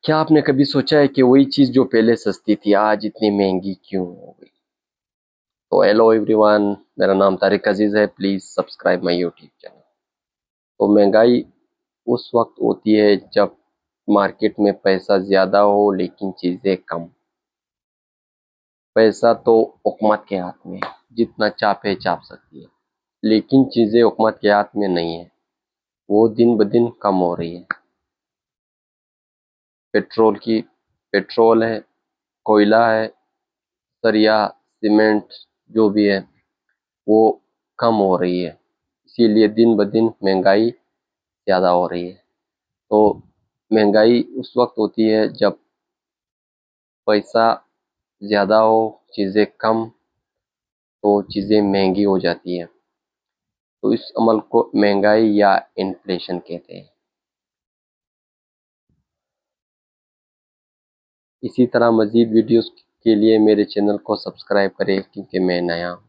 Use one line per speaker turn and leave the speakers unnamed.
क्या आपने कभी सोचा है कि वही चीज़ जो पहले सस्ती थी आज इतनी महंगी क्यों हो गई? तो हेलो एवरीवन, मेरा नाम तारिक अजीज़ है। Please subscribe my YouTube channel. तो महंगाई उस वक्त होती है जब मार्केट में पैसा ज़्यादा हो लेकिन चीज़ें कम। पैसा तो हुकूमत के हाथ में है, जितना चाहे छाप सकती है, लेकिन चीज़ें हुकूमत के हाथ में नहीं है। वो दिन ब दिन कम हो रही है। पेट्रोल है, कोयला है, सरिया, सीमेंट जो भी है वो कम हो रही है। इसीलिए दिन ब दिन महंगाई ज़्यादा हो रही है। तो महंगाई उस वक्त होती है जब पैसा ज़्यादा हो, चीज़ें कम, तो चीज़ें महंगी हो जाती हैं। तो इस अमल को महंगाई या इन्फ्लेशन कहते हैं। इसी तरह मज़ीद वीडियोस के लिए मेरे चैनल को सब्सक्राइब करें क्योंकि मैं नया हूँ।